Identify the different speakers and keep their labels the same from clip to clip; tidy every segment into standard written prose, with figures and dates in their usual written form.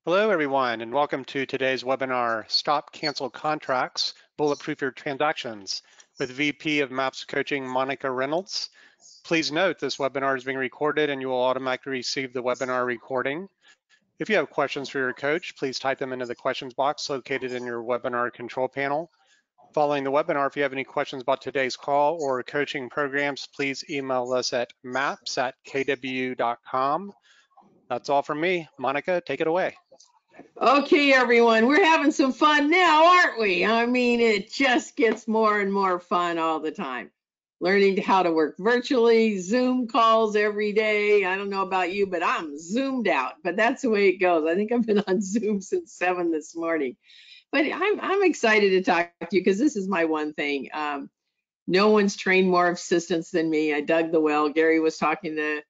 Speaker 1: Hello, everyone, and welcome to today's webinar, Stop Cancel Contracts, Bulletproof Your Transactions, with VP of MAPS Coaching, Monica Reynolds. Please note this webinar is being recorded and you will automatically receive the webinar recording. If you have questions for your coach, please type them into the questions box located in your webinar control panel. Following the webinar, if you have any questions about today's call or coaching programs, please email us at maps@kw.com. That's all from me. Monica, take it away.
Speaker 2: Okay, everyone, we're having some fun now, aren't we? I mean, it just gets more and more fun all the time. Learning how to work virtually, Zoom calls every day. I don't know about you, but I'm zoomed out, but that's the way it goes. I think I've been on Zoom since 7 this morning. But I'm excited to talk to you because this is my one thing. No one's trained more assistants than me. I dug the well. Gary was talking to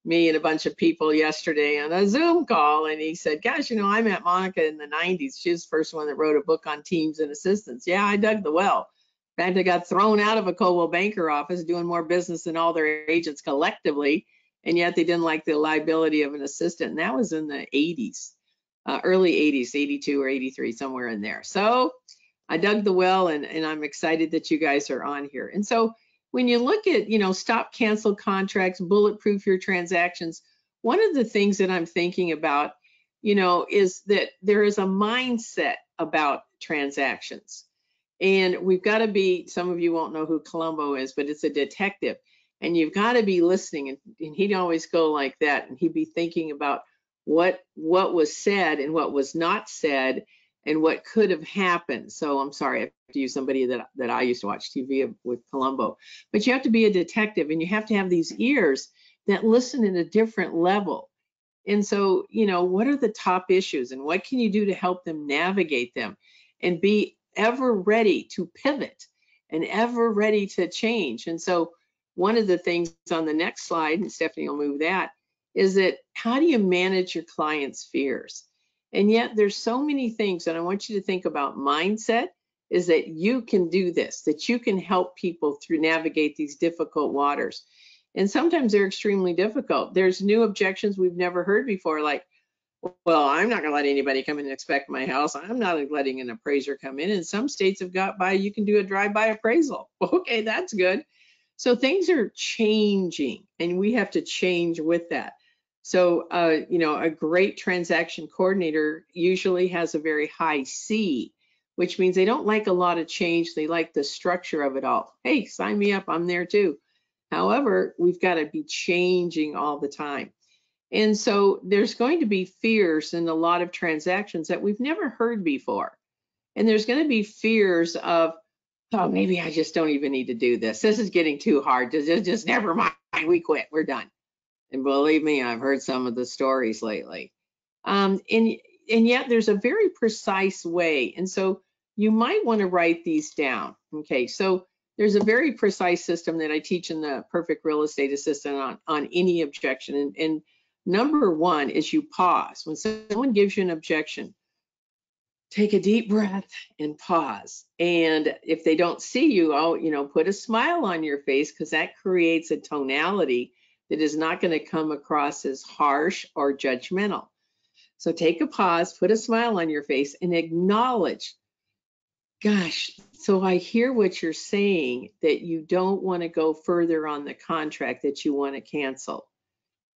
Speaker 2: me and a bunch of people yesterday on a Zoom call, and he said, gosh, I met Monica in the 90s. She was the first one that wrote a book on teams and assistants. Yeah, I dug the well. In fact, I got thrown out of a Coldwell Banker office doing more business than all their agents collectively, and yet they didn't like the liability of an assistant. And that was in the 80s, early 80s, 82 or 83, somewhere in there. So I dug the well, and I'm excited that you guys are on here. And so when you look at, stop cancel contracts, bulletproof your transactions, one of the things that I'm thinking about, is that there is a mindset about transactions. And we've got to be, some of you won't know who Columbo is, but it's a detective. And you've got to be listening. And he'd always go like that. And he'd be thinking about what was said and what was not said and what could have happened. So I'm sorry, I have to use somebody that I used to watch TV with Columbo. But you have to be a detective, and you have to have these ears that listen at a different level. And so, what are the top issues and what can you do to help them navigate them and be ever ready to pivot and ever ready to change? And so one of the things on the next slide, and Stephanie will move that, is that how do you manage your clients' fears? And yet there's so many things that I want you to think about. Mindset is that you can do this, that you can help people through navigate these difficult waters. And sometimes they're extremely difficult. There's new objections we've never heard before, like, well, I'm not going to let anybody come in and inspect my house. I'm not letting an appraiser come in. And some states have got by, you can do a drive-by appraisal. Okay, that's good. So things are changing, and we have to change with that. So, a great transaction coordinator usually has a very high C, which means they don't like a lot of change. They like the structure of it all. Hey, sign me up, I'm there too. However, we've got to be changing all the time. And so there's going to be fears in a lot of transactions that we've never heard before. And there's going to be fears of, oh, maybe I just don't even need to do this. This is getting too hard. Just never mind. We quit. We're done. And believe me, I've heard some of the stories lately. And yet there's a very precise way. And so you might want to write these down. Okay, so there's a very precise system that I teach in the Perfect Real Estate Assistant on any objection. And number one is you pause. When someone gives you an objection, take a deep breath and pause. And if they don't see you, put a smile on your face, because that creates a tonality that is not going to come across as harsh or judgmental. So take a pause, put a smile on your face, and acknowledge, gosh, so I hear what you're saying, that you don't want to go further on the contract, that you want to cancel.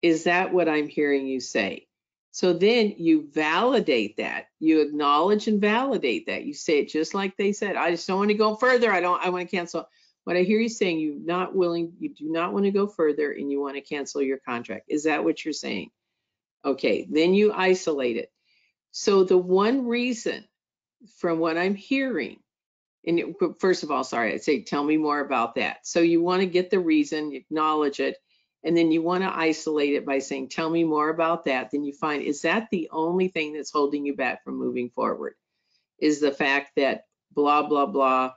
Speaker 2: Is that what I'm hearing you say? So then you validate that. You acknowledge and validate that. You say it just like they said. I just don't want to go further. I want to cancel. What I hear you saying, you do not want to go further and you want to cancel your contract. Is that what you're saying? Okay, then you isolate it. So the one reason, from what I'm hearing, and first of all, sorry, I'd say, tell me more about that. So you want to get the reason, acknowledge it, and then you want to isolate it by saying, tell me more about that. Then you find, is that the only thing that's holding you back from moving forward? Is the fact that blah, blah, blah,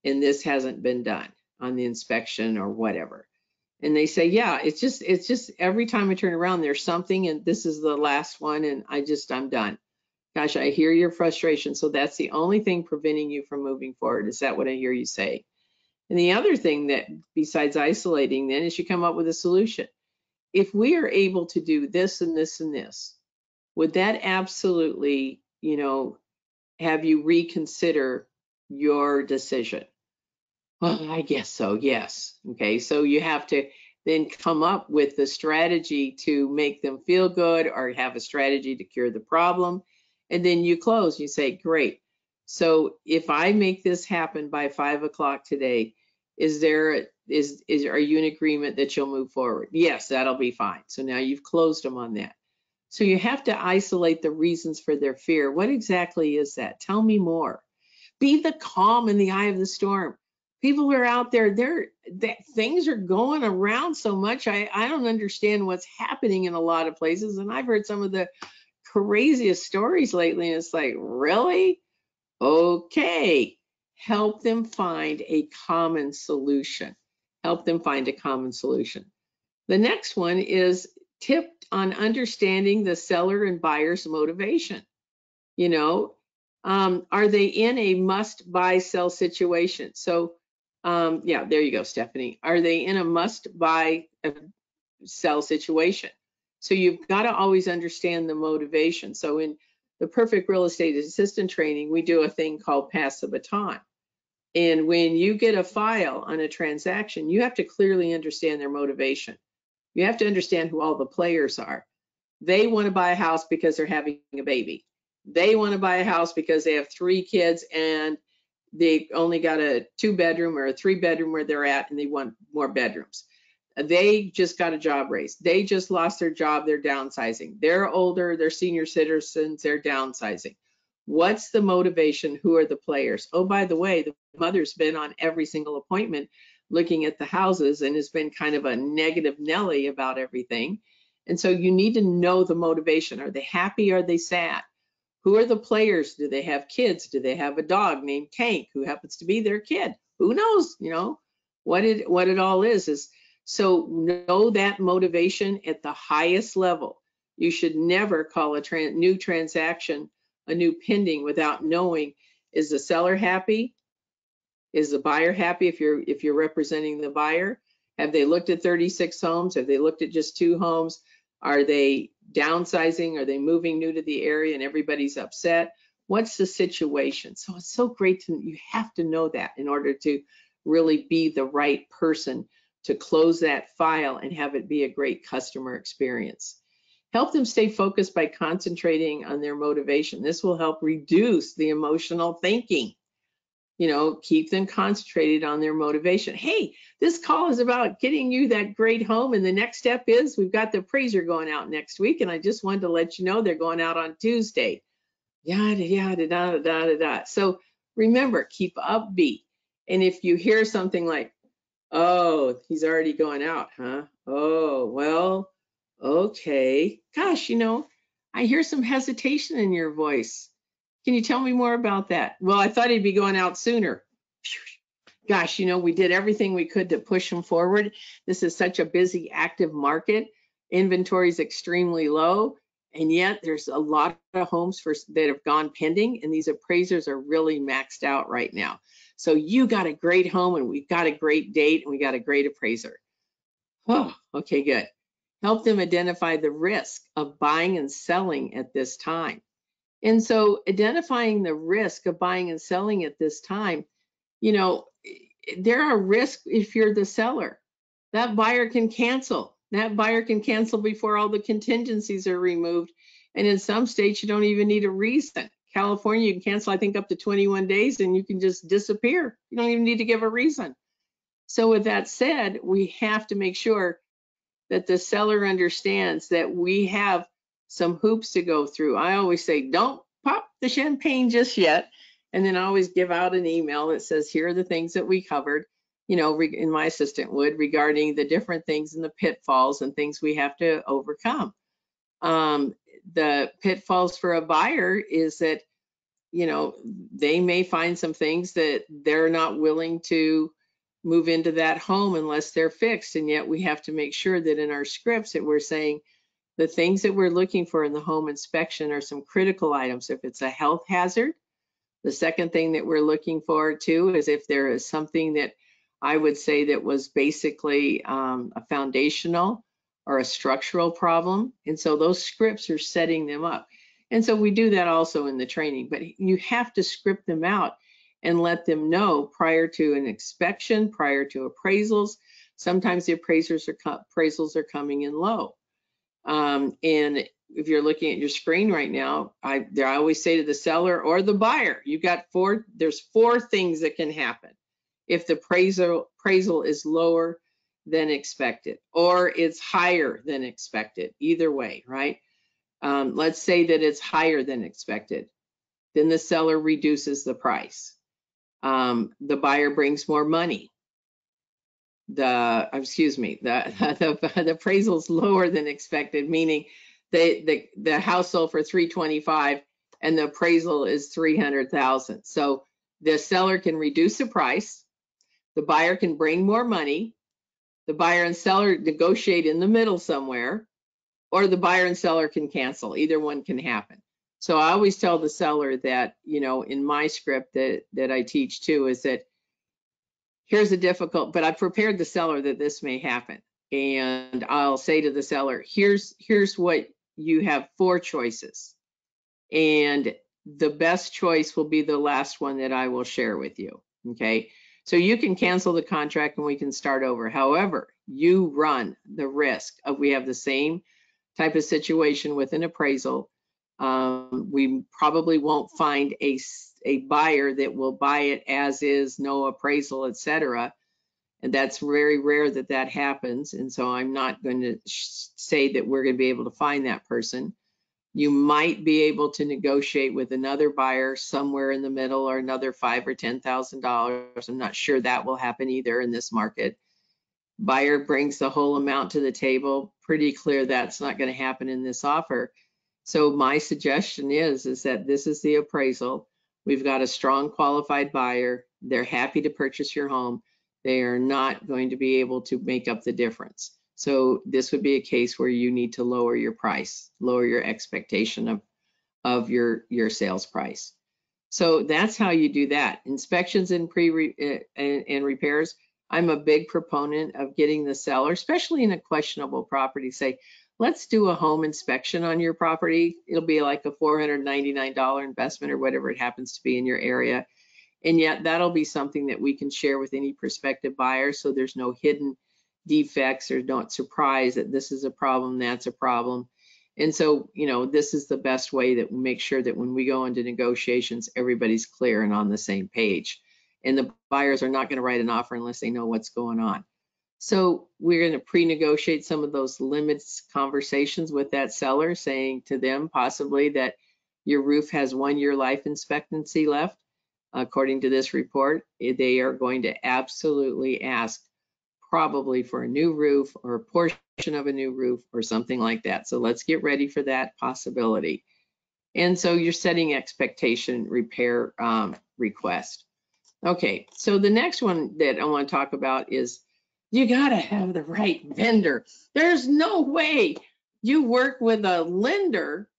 Speaker 2: and this hasn't been done on the inspection or whatever? And they say, yeah, it's just every time I turn around, there's something, and this is the last one, and I'm done. Gosh, I hear your frustration. So that's the only thing preventing you from moving forward. Is that what I hear you say? And the other thing that, besides isolating, then, is you come up with a solution. If we are able to do this and this and this, would that absolutely, have you reconsider your decision? Well, I guess so, yes. Okay, so you have to then come up with the strategy to make them feel good or have a strategy to cure the problem. And then you close, you say, great. So if I make this happen by 5 o'clock today, are you in agreement that you'll move forward? Yes, that'll be fine. So now you've closed them on that. So you have to isolate the reasons for their fear. What exactly is that? Tell me more. Be the calm in the eye of the storm. People are out there, things are going around so much. I don't understand what's happening in a lot of places. And I've heard some of the craziest stories lately. And it's like, really? Okay. Help them find a common solution. Help them find a common solution. The next one is tipped on understanding the seller and buyer's motivation. Are they in a must buy sell situation? So, yeah, there you go, Stephanie. Are they in a must buy sell situation? So you've got to always understand the motivation. So in the Perfect Real Estate Assistant training, we do a thing called pass the baton. And when you get a file on a transaction, you have to clearly understand their motivation. You have to understand who all the players are. They want to buy a house because they're having a baby. They want to buy a house because they have 3 kids and they only got a 2-bedroom or a 3-bedroom where they're at, and they want more bedrooms. They just got a job raise. They just lost their job. They're downsizing. They're older. They're senior citizens. They're downsizing. What's the motivation? Who are the players? Oh, by the way, the mother's been on every single appointment looking at the houses and has been kind of a negative Nelly about everything. And so you need to know the motivation. Are they happy? Are they sad? Who are the players? Do they have kids? Do they have a dog named Tank who happens to be their kid? Who knows? What it all is. So know that motivation at the highest level. You should never call a new transaction a new pending without knowing, is the seller happy? Is the buyer happy if you're representing the buyer? Have they looked at 36 homes? Have they looked at just 2 homes? Are they downsizing? Are they moving new to the area and everybody's upset? What's the situation? So it's so great you have to know that in order to really be the right person to close that file and have it be a great customer experience. Help them stay focused by concentrating on their motivation. This will help reduce the emotional thinking. Keep them concentrated on their motivation. Hey, this call is about getting you that great home. And the next step is we've got the appraiser going out next week. And I just wanted to let you know they're going out on Tuesday. Yada, yada, da, da, da, da. So remember, keep upbeat. And if you hear something like, oh, he's already going out, huh? Oh, well, okay. Gosh, I hear some hesitation in your voice. Can you tell me more about that? Well, I thought he'd be going out sooner. Gosh, we did everything we could to push him forward. This is such a busy, active market. Inventory is extremely low, and yet there's a lot of homes that have gone pending, and these appraisers are really maxed out right now. So you got a great home, and we've got a great date, and we got a great appraiser. Oh, okay, good. Help them identify the risk of buying and selling at this time. And so identifying the risk of buying and selling at this time, there are risks if you're the seller. That buyer can cancel. That buyer can cancel before all the contingencies are removed. And in some states, you don't even need a reason. California, you can cancel, I think, up to 21 days and you can just disappear. You don't even need to give a reason. So with that said, we have to make sure that the seller understands that we have some hoops to go through. I always say, don't pop the champagne just yet. And then I always give out an email that says, here are the things that we covered, and my assistant would, regarding the different things and the pitfalls and things we have to overcome. The pitfalls for a buyer is that, they may find some things that they're not willing to move into that home unless they're fixed. And yet we have to make sure that in our scripts that we're saying the things that we're looking for in the home inspection are some critical items. If it's a health hazard, the second thing that we're looking for too is if there is something that I would say that was basically a foundational or a structural problem. And so those scripts are setting them up. And so we do that also in the training, but you have to script them out and let them know prior to an inspection, prior to appraisals. Sometimes the appraisals are coming in low. And if you're looking at your screen right now, I always say to the seller or the buyer, there's four things that can happen if the appraisal is lower than expected, or it's higher than expected, either way, right? Let's say that it's higher than expected. Then the seller reduces the price. The buyer brings more money. The appraisal is lower than expected, meaning the house sold for $325 and the appraisal is $300,000. So the seller can reduce the price. The buyer can bring more money. The buyer and seller negotiate in the middle somewhere, or the buyer and seller can cancel. Either one can happen. So I always tell the seller that, in my script that I teach too, is that here's a difficult, but I've prepared the seller that this may happen. And I'll say to the seller, here's what you have, four choices. And the best choice will be the last one that I will share with you. Okay. So you can cancel the contract and we can start over. However, you run the risk of, we have the same type of situation with an appraisal. We probably won't find a buyer that will buy it as is, no appraisal, etc. And that's very rare that happens. And so I'm not going to say that we're going to be able to find that person. You might be able to negotiate with another buyer somewhere in the middle, or another $5,000 or $10,000. I'm not sure that will happen either in this market. Buyer brings the whole amount to the table. Pretty clear that's not going to happen in this offer. So my suggestion is that this is the appraisal. We've got a strong qualified buyer. They're happy to purchase your home. They are not going to be able to make up the difference. So this would be a case where you need to lower your price, lower your expectation of your sales price. So that's how you do that. Inspections and repairs. I'm a big proponent of getting the seller, especially in a questionable property, say, let's do a home inspection on your property. It'll be like a $499 investment or whatever it happens to be in your area. And yet that'll be something that we can share with any prospective buyer, so there's no hidden defects or not surprised that this is a problem, that's a problem. And so, this is the best way that we make sure that when we go into negotiations, everybody's clear and on the same page. And the buyers are not going to write an offer unless they know what's going on. So we're going to pre-negotiate some of those limits conversations with that seller, saying to them possibly that your roof has 1 year life expectancy left. According to this report, they are going to absolutely ask probably for a new roof or a portion of a new roof or something like that. So let's get ready for that possibility. And so you're setting expectation repair request. Okay, so the next one that I want to talk about is you got to have the right vendor. There's no way you work with a lender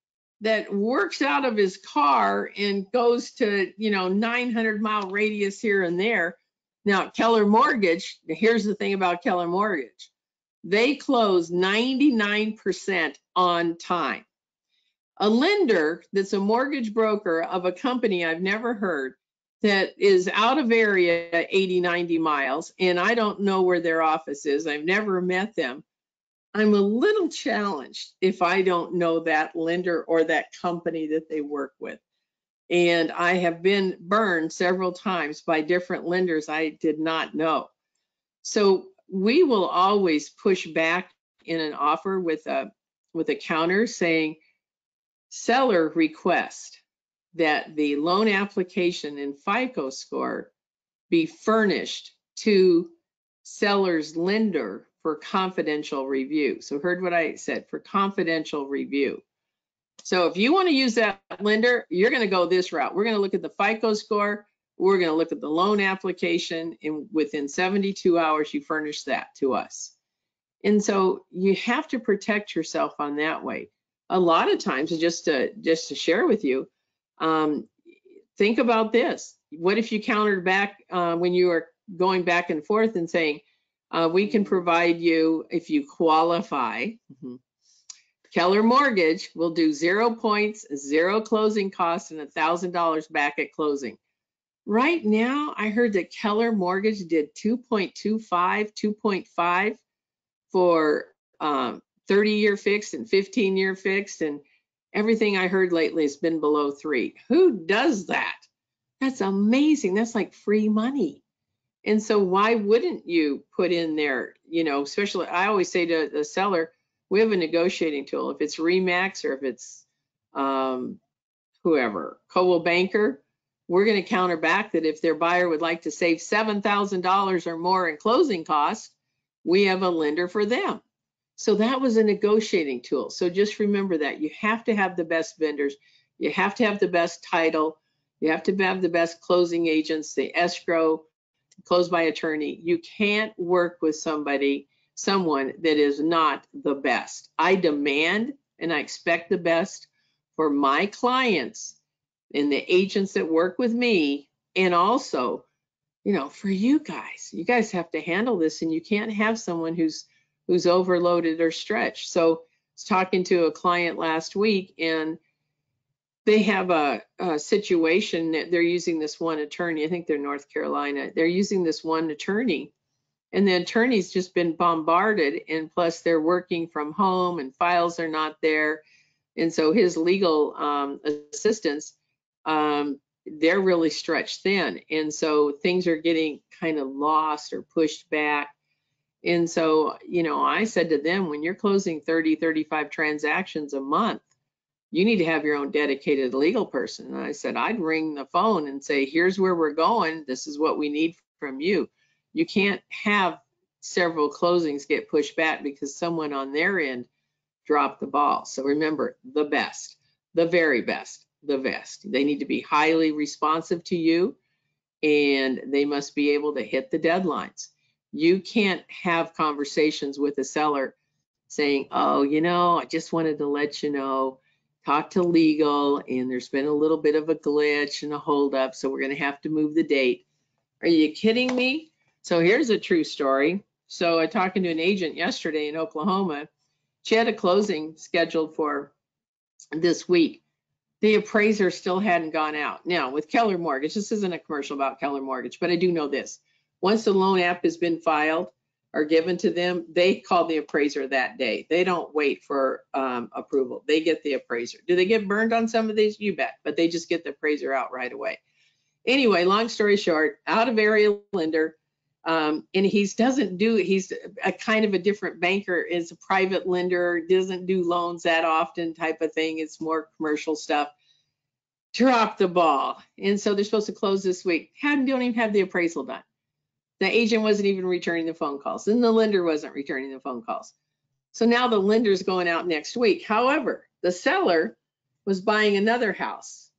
Speaker 2: that works out of his car and goes to, 900-mile radius here and there. Now, Keller Mortgage, here's the thing about Keller Mortgage. They close 99% on time. A lender that's a mortgage broker of a company I've never heard that is out of area 80, 90 miles, and I don't know where their office is. I've never met them. I'm a little challenged if I don't know that lender or that company that they work with. And I have been burned several times by different lenders I did not know. So we will always push back in an offer with a counter saying, seller request that the loan application and FICO score be furnished to seller's lender for confidential review. So heard what I said, for confidential review. So if you want to use that lender, you're going to go this route. We're going to look at the FICO score. We're going to look at the loan application, and within 72 hours, you furnish that to us. And so you have to protect yourself on that way. A lot of times, just to share with you, think about this. What if you countered back when you are going back and forth and saying, We can provide you, if you qualify, Keller Mortgage will do 0 points, 0 closing costs, and $1,000 back at closing. Right now, I heard that Keller Mortgage did 2.25, 2.5 for 30-year fixed and 15-year fixed, and everything I heard lately has been below 3. Who does that? That's amazing. That's like free money. And so why wouldn't you put in there, you know, especially I always say to the seller, we have a negotiating tool. If it's Remax or if it's whoever, Coldwell Banker, we're going to counter back that if their buyer would like to save $7,000 or more in closing costs, we have a lender for them. So that was a negotiating tool. So just remember that you have to have the best vendors. You have to have the best title. You have to have the best closing agents, the escrow, closed by attorney. You can't work with someone that is not the best. I demand and I expect the best for my clients and the agents that work with me, and also, you know, for you guys. You guys have to handle this, and you can't have someone who's overloaded or stretched. So I was talking to a client last week, and they have a situation that they're using this one attorney. I think they're North Carolina. They're using this one attorney, and the attorney's just been bombarded, and plus they're working from home and files are not there. And so his legal assistants, they're really stretched thin. And so things are getting kind of lost or pushed back. And so, you know, I said to them, when you're closing 30, 35 transactions a month, you need to have your own dedicated legal person. And I said, I'd ring the phone and say, here's where we're going. This is what we need from you. You can't have several closings get pushed back because someone on their end dropped the ball. So remember, the best, the very best, the best. They need to be highly responsive to you, and they must be able to hit the deadlines. You can't have conversations with a seller saying, oh, you know, I just wanted to let you know, talk to legal, and there's been a little bit of a glitch and a holdup, so we're going to have to move the date. Are you kidding me? So here's a true story. So I talking to an agent yesterday in Oklahoma. She had a closing scheduled for this week. The appraiser still hadn't gone out. Now, with Keller Mortgage, this isn't a commercial about Keller Mortgage, but I do know this. Once the loan app has been filed or given to them, they call the appraiser that day. They don't wait for approval. They get the appraiser. Do they get burned on some of these? You bet. But they just get the appraiser out right away. Anyway, long story short, out of area lender. And he's a kind of a different banker, is a private lender, doesn't do loans that often type of thing. It's more commercial stuff. Drop the ball. And so they're supposed to close this week. Don't even have the appraisal done. The agent wasn't even returning the phone calls, and the lender wasn't returning the phone calls. So now the lender's going out next week. However, the seller was buying another house.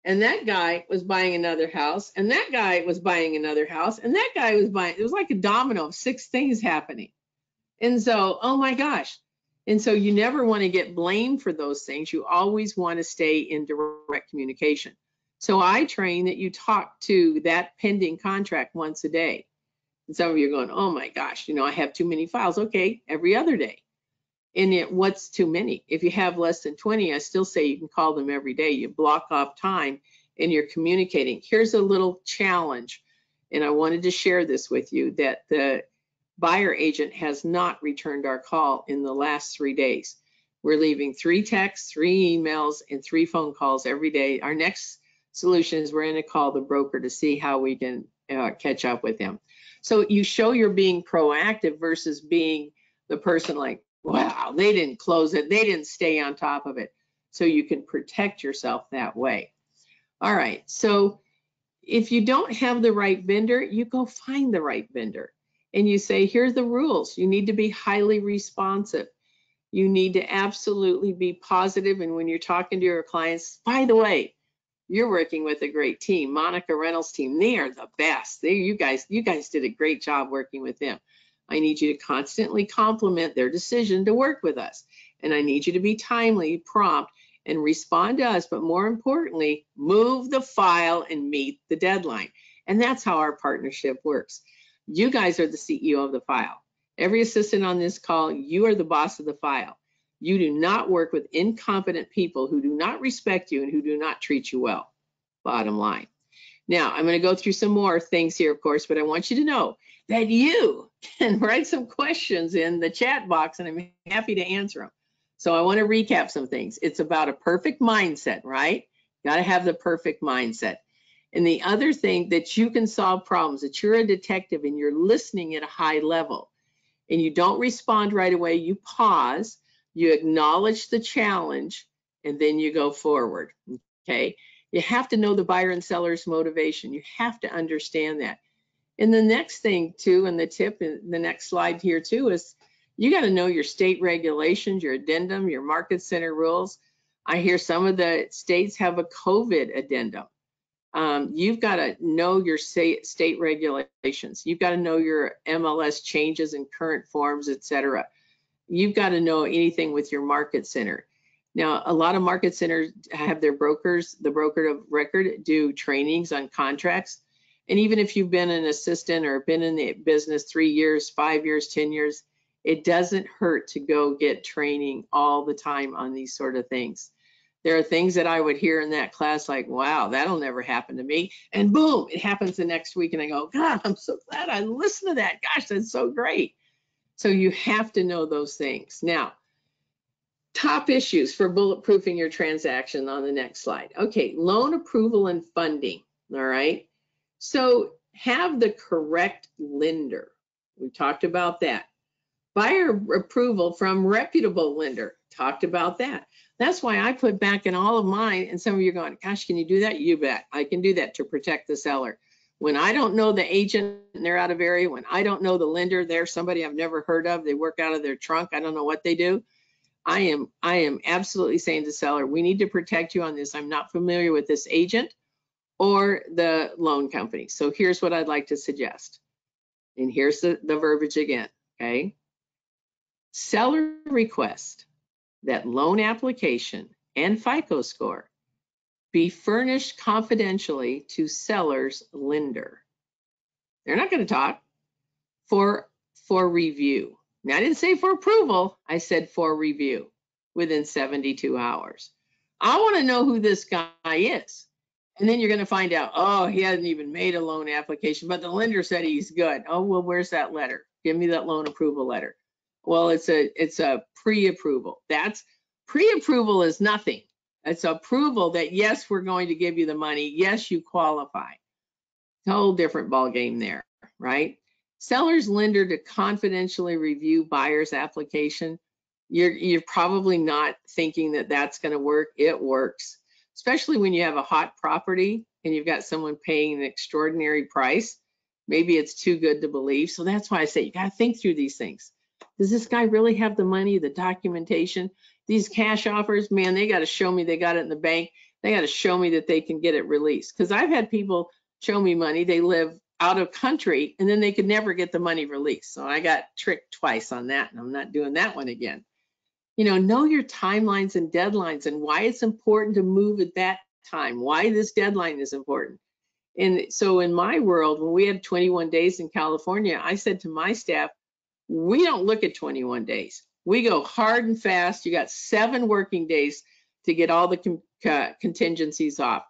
Speaker 2: And that guy was buying another house, and that guy was buying another house, and that guy was buying. It was like a domino of 6 things happening. And so, oh my gosh. And so you never want to get blamed for those things. You always want to stay in direct communication. So I train that you talk to that pending contract once a day. And some of you are going, oh my gosh, you know, I have too many files. Okay, every other day. And what's too many? If you have less than 20, I still say you can call them every day. You block off time and you're communicating. Here's a little challenge, and I wanted to share this with you, that the buyer agent has not returned our call in the last 3 days. We're leaving 3 texts, 3 emails, and 3 phone calls every day. Our next solution is we're going to call the broker to see how we can catch up with him. So you show you're being proactive versus being the person like, wow, they didn't close it. They didn't stay on top of it. So you can protect yourself that way. All right. So if you don't have the right vendor, you go find the right vendor. And you say, here's the rules. You need to be highly responsive. You need to absolutely be positive. And when you're talking to your clients, by the way, you're working with a great team. Monica Reynolds' team, they are the best. You guys did a great job working with them. I need you to constantly compliment their decision to work with us. And I need you to be timely, prompt, and respond to us. But more importantly, move the file and meet the deadline. And that's how our partnership works. You guys are the CEO of the file. Every assistant on this call, you are the boss of the file. You do not work with incompetent people who do not respect you and who do not treat you well. Bottom line. Now, I'm going to go through some more things here, of course, but I want you to know that you can write some questions in the chat box, and I'm happy to answer them. So I want to recap some things. It's about a perfect mindset, right? Got to have the perfect mindset. And the other thing, that you can solve problems, that you're a detective and you're listening at a high level, and you don't respond right away. You pause, you acknowledge the challenge, and then you go forward, okay? You have to know the buyer and seller's motivation. You have to understand that. And the next thing too, and the tip in the next slide here too, is you got to know your state regulations, your addendum, your market center rules. I hear some of the states have a COVID addendum. You've got to know your state regulations. You've got to know your MLS changes and current forms, etc. You've got to know anything with your market center. Now, a lot of market centers have their brokers, the broker of record, do trainings on contracts. And even if you've been an assistant or been in the business 3 years, 5 years, 10 years, it doesn't hurt to go get training all the time on these sort of things. There are things that I would hear in that class like, wow, that'll never happen to me. And boom, it happens the next week. And I go, God, I'm so glad I listened to that. Gosh, that's so great. So you have to know those things. Now, top issues for bulletproofing your transaction on the next slide. Okay, loan approval and funding. All right. So have the correct lender. We talked about that. Buyer approval from reputable lender. Talked about that. That's why I put back in all of mine, and some of you are going, gosh, can you do that? You bet. I can do that to protect the seller. When I don't know the agent and they're out of area, when I don't know the lender, they're somebody I've never heard of, they work out of their trunk, I don't know what they do. I am absolutely saying to the seller, we need to protect you on this. I'm not familiar with this agent or the loan company. So here's what I'd like to suggest. And here's the verbiage again, okay? Seller request that loan application and FICO score be furnished confidentially to seller's lender. They're not going to talk. For review. Now, I didn't say for approval. I said for review within 72 hours. I want to know who this guy is. And then you're going to find out, oh, he hasn't even made a loan application, but the lender said he's good. Oh, well, where's that letter? Give me that loan approval letter. Well, it's a pre-approval. That's pre-approval is nothing. It's approval that, yes, we're going to give you the money. Yes, you qualify. It's a whole different ballgame there, right? Seller's lender to confidentially review buyer's application. You're probably not thinking that that's going to work. It works, especially when you have a hot property and you've got someone paying an extraordinary price. Maybe it's too good to believe. So that's why I say you got to think through these things. Does this guy really have the money, the documentation? These cash offers, man, they got to show me they got it in the bank. They got to show me that they can get it released. Because I've had people show me money. They live out of country and then they could never get the money released. So I got tricked twice on that, and I'm not doing that one again. You know your timelines and deadlines and why it's important to move at that time, why this deadline is important. And so in my world, when we had 21 days in California, I said to my staff, we don't look at 21 days. We go hard and fast. You got 7 working days to get all the contingencies off.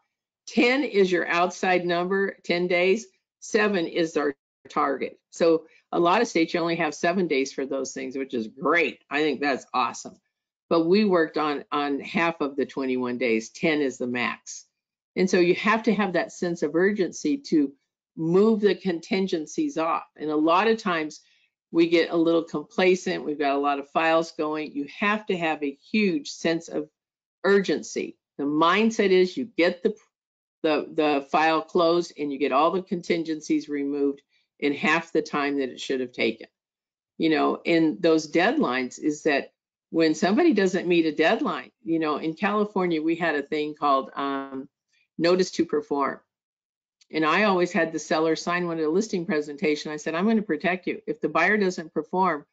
Speaker 2: 10 is your outside number, 10 days. 7 is our target. So a lot of states, you only have 7 days for those things, which is great. I think that's awesome. But we worked on half of the 21 days. 10 is the max. And so you have to have that sense of urgency to move the contingencies off. And a lot of times we get a little complacent. We've got a lot of files going. You have to have a huge sense of urgency. The mindset is you get the file closed and you get all the contingencies removed in half the time that it should have taken. And those deadlines is that when somebody doesn't meet a deadline, in California, we had a thing called notice to perform. And I always had the seller sign one at a listing presentation. I said, I'm going to protect you. If the buyer doesn't perform,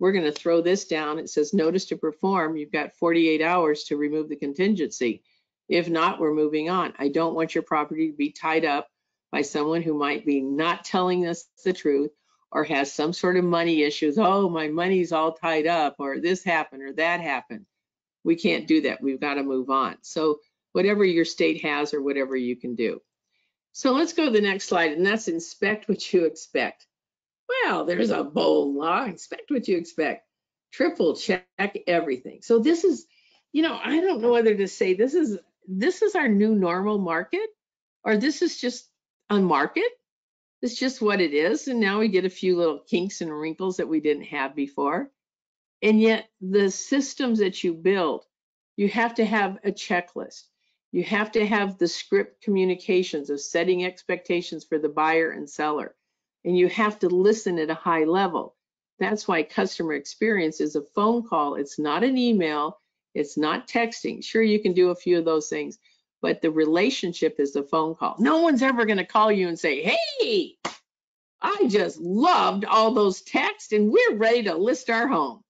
Speaker 2: we're going to throw this down. It says notice to perform. You've got 48 hours to remove the contingency. If not, we're moving on. I don't want your property to be tied up by someone who might be not telling us the truth or has some sort of money issues. Oh, my money's all tied up, or this happened or that happened. We can't do that. We've got to move on. So whatever your state has or whatever you can do. So let's go to the next slide, and that's inspect what you expect. Well, there's a bold law. Inspect what you expect. Triple check everything. So this is, I don't know whether to say this is our new normal market, or this is just a market. It's just what it is. And now we get a few little kinks and wrinkles that we didn't have before. And yet the systems that you build, you have to have a checklist. You have to have the script communications of setting expectations for the buyer and seller. And you have to listen at a high level. That's why customer experience is a phone call. It's not an email. It's not texting. Sure, you can do a few of those things, but the relationship is the phone call. No one's ever going to call you and say, hey, I just loved all those texts and we're ready to list our home.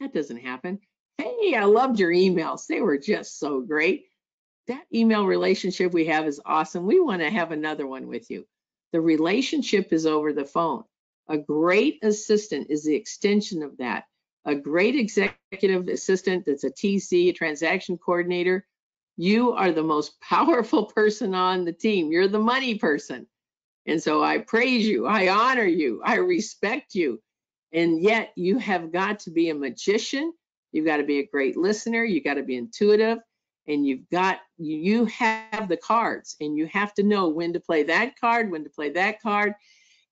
Speaker 2: That doesn't happen. Hey, I loved your emails. They were just so great. That email relationship we have is awesome. We want to have another one with you. The relationship is over the phone. A great assistant is the extension of that. A great executive assistant that's a TC, a transaction coordinator. You are the most powerful person on the team. You're the money person. And so I praise you. I honor you. I respect you. And yet you have got to be a magician. You've got to be a great listener. You got to be intuitive. And you have the cards, and you have to know when to play that card, when to play that card,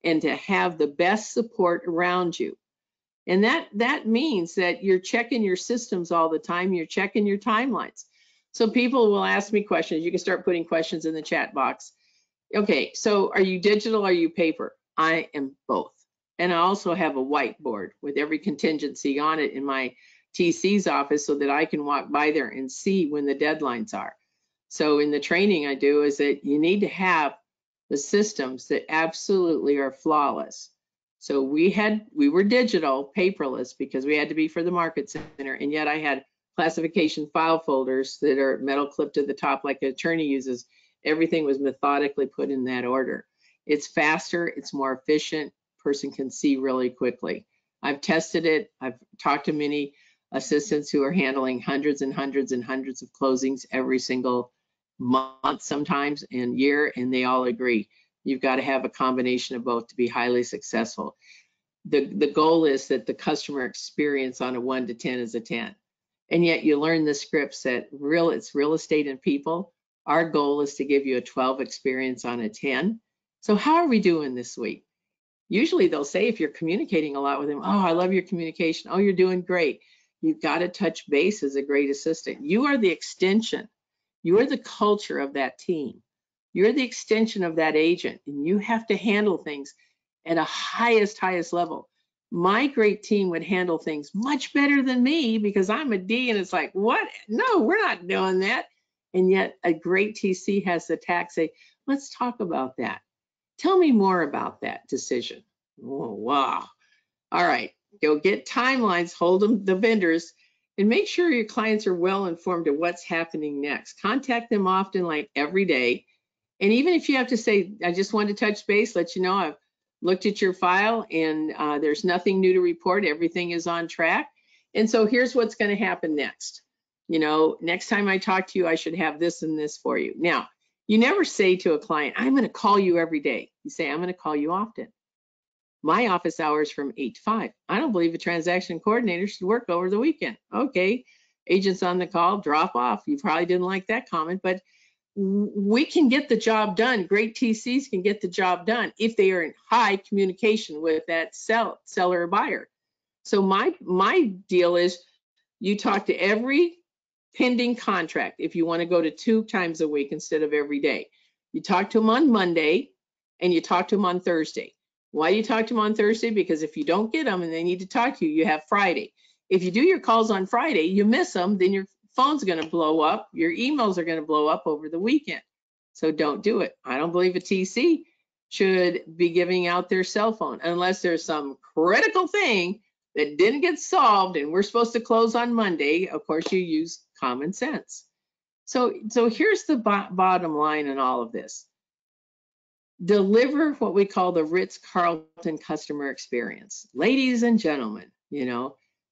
Speaker 2: and to have the best support around you. And that means that you're checking your systems all the time. You're checking your timelines. So people will ask me questions. You can start putting questions in the chat box. Okay, so are you digital or are you paper? I am both. And I also have a whiteboard with every contingency on it in my TC's office so that I can walk by there and see when the deadlines are. So in the training I do is that you need to have the systems that absolutely are flawless. So we were digital, paperless, because we had to be for the market center, and yet I had classification file folders that are metal clipped to the top like an attorney uses. Everything was methodically put in that order. It's faster, it's more efficient, person can see really quickly. I've tested it. I've talked to many assistants who are handling hundreds and hundreds and hundreds of closings every single month sometimes and year, and they all agree. You've got to have a combination of both to be highly successful. The goal is that the customer experience on a 1 to 10 is a 10. And yet you learn the scripts that it's real estate and people. Our goal is to give you a 12 experience on a 10. So how are we doing this week? Usually they'll say, if you're communicating a lot with them, oh, I love your communication. Oh, you're doing great. You've got to touch base as a great assistant. You are the extension. You are the culture of that team. You're the extension of that agent, and you have to handle things at a highest level. My great team would handle things much better than me because I'm a D, and it's like, what? No, we're not doing that. And yet a great TC has the tact say, let's talk about that. Tell me more about that decision. Oh, wow. All right, go get timelines, hold them, the vendors, and make sure your clients are well informed of what's happening next. Contact them often, like every day. And even if you have to say, I just wanted to touch base, let you know I've looked at your file and there's nothing new to report. Everything is on track. And so here's what's going to happen next. Next time I talk to you, I should have this and this for you. Now, you never say to a client, I'm going to call you every day. You say, I'm going to call you often. My office hours from 8 to 5. I don't believe a transaction coordinator should work over the weekend. Okay, agents on the call, drop off. You probably didn't like that comment, but we can get the job done. Great TCs can get the job done if they are in high communication with that seller or buyer. So my deal is you talk to every pending contract if you want to go to 2 times a week instead of every day. You talk to them on Monday and you talk to them on Thursday. Why do you talk to them on Thursday? Because if you don't get them and they need to talk to you, you have Friday. If you do your calls on Friday, you miss them, then your phone's going to blow up. Your emails are going to blow up over the weekend. So don't do it. I don't believe a TC should be giving out their cell phone unless there's some critical thing that didn't get solved and we're supposed to close on Monday. Of course, you use common sense. So here's the bottom line in all of this. deliver what we call the Ritz-Carlton customer experience. Ladies and gentlemen,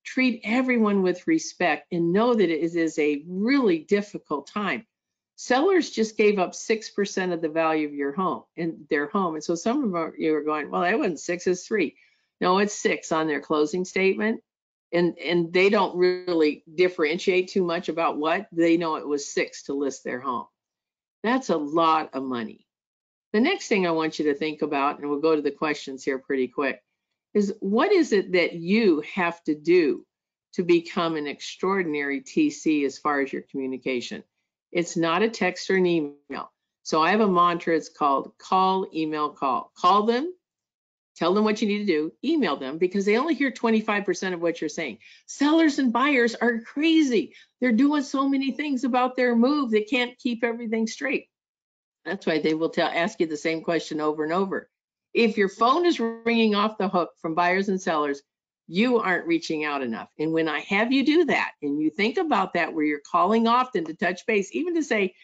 Speaker 2: treat everyone with respect and know that it is a really difficult time. Sellers just gave up 6% of the value of your home in their home. And so some of you are going, well, that wasn't 6, it's 3. No, it's 6 on their closing statement. And they don't really differentiate too much about what. They know it was 6 to list their home. That's a lot of money. The next thing I want you to think about, and we'll go to the questions here pretty quick, is what is it that you have to do to become an extraordinary TC as far as your communication? It's not a text or an email. So I have a mantra, it's called call, email, call. Call them, tell them what you need to do, email them, because they only hear 25% of what you're saying. Sellers and buyers are crazy. They're doing so many things about their move, they can't keep everything straight. That's why they will ask you the same question over and over. If your phone is ringing off the hook from buyers and sellers, you aren't reaching out enough. And when I have you do that, and you think about that, where you're calling often to touch base, even to say,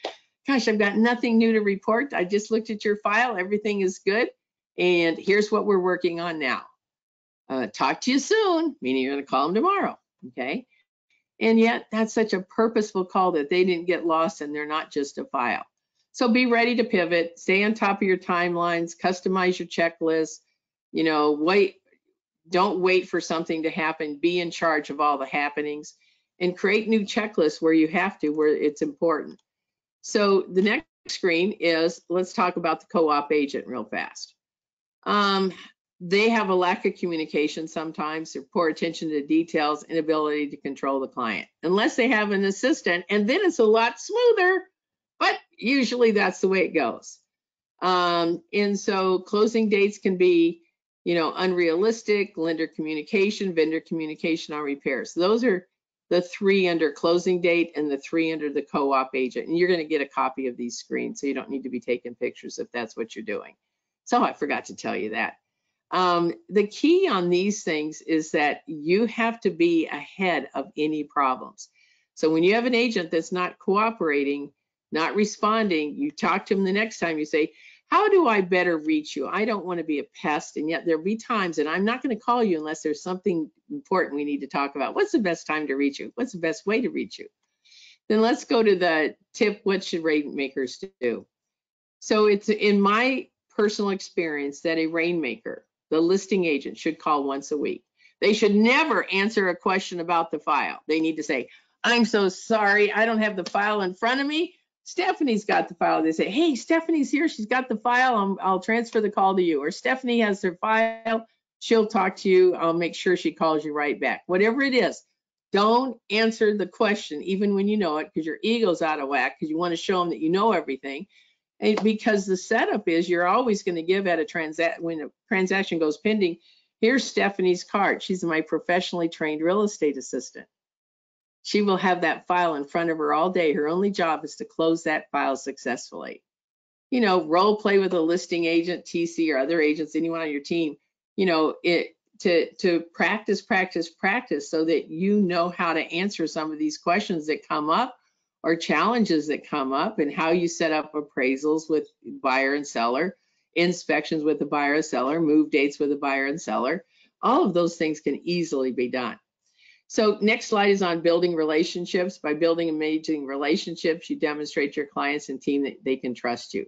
Speaker 2: gosh, I've got nothing new to report. I just looked at your file. Everything is good. And here's what we're working on now. Talk to you soon, meaning you're going to call them tomorrow. Okay. And yet that's such a purposeful call that they didn't get lost and they're not just a file. So be ready to pivot, stay on top of your timelines, customize your checklist, don't wait for something to happen, be in charge of all the happenings, and create new checklists where you have to, where it's important. So the next screen is, let's talk about the co-op agent real fast. They have a lack of communication sometimes, or poor attention to details, inability to control the client, unless they have an assistant, and then it's a lot smoother. But usually that's the way it goes. And so closing dates can be, unrealistic, lender communication, vendor communication on repairs. Those are the 3 under closing date and the 3 under the co-op agent. And you're going to get a copy of these screens, so you don't need to be taking pictures if that's what you're doing. So I forgot to tell you that. The key on these things is that you have to be ahead of any problems. So when you have an agent that's not cooperating, not responding, you talk to them the next time, you say, how do I better reach you? I don't want to be a pest, and yet there'll be times, and I'm not going to call you unless there's something important we need to talk about. What's the best time to reach you? What's the best way to reach you? Then let's go to the tip, what should rainmakers do? So it's in my personal experience that a rainmaker, the listing agent, should call once a week. They should never answer a question about the file. They need to say, I'm so sorry, I don't have the file in front of me. Stephanie's got the file. They say, hey, Stephanie's here. She's got the file. I'll transfer the call to you. Or Stephanie has her file. She'll talk to you. I'll make sure she calls you right back. Whatever it is, don't answer the question, even when you know it, because your ego's out of whack, because you want to show them that you know everything. And because the setup is you're always going to give at when a transaction goes pending, here's Stephanie's card. She's my professionally trained real estate assistant. She will have that file in front of her all day. Her only job is to close that file successfully. Role play with a listing agent, TC, or other agents, anyone on your team, to practice so that you know how to answer some of these questions that come up or challenges that come up, and how you set up appraisals with buyer and seller, inspections with the buyer and seller, move dates with the buyer and seller. All of those things can easily be done. So next slide is on building relationships. By building amazing relationships, you demonstrate to your clients and team that they can trust you.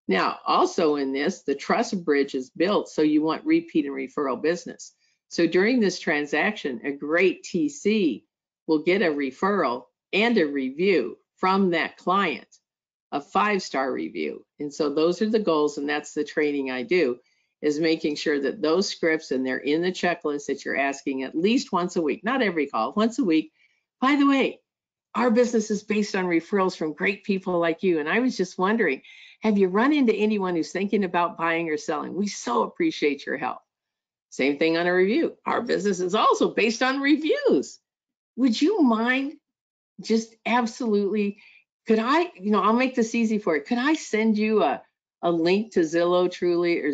Speaker 2: Now, also in this, the trust bridge is built, so you want repeat and referral business. So during this transaction, a great TC will get a referral and a review from that client, a 5-star review. And so those are the goals, and that's the training I do, is making sure that those scripts, and they're in the checklist, that you're asking at least once a week, not every call, once a week. By the way, our business is based on referrals from great people like you. And I was just wondering, have you run into anyone who's thinking about buying or selling? We so appreciate your help. Same thing on a review. Our business is also based on reviews. Would you mind just absolutely, could I, I'll make this easy for you. Could I send you a link to Zillow, Truly, or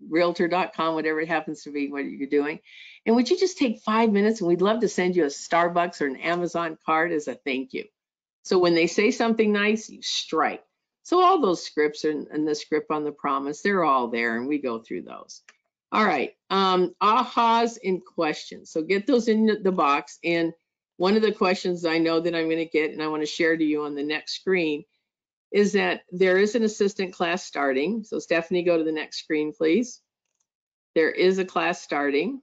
Speaker 2: Realtor.com, whatever it happens to be, what you're doing? And would you just take 5 minutes, and we'd love to send you a Starbucks or an Amazon card as a thank you. So when they say something nice, you strike. So all those scripts and the script on the promise, they're all there, and we go through those. All right, ahas and questions. So get those in the box. And one of the questions I know that I'm going to get, and I want to share to you on the next screen, is that there is an assistant class starting. So Stephanie, go to the next screen, please. There is a class starting.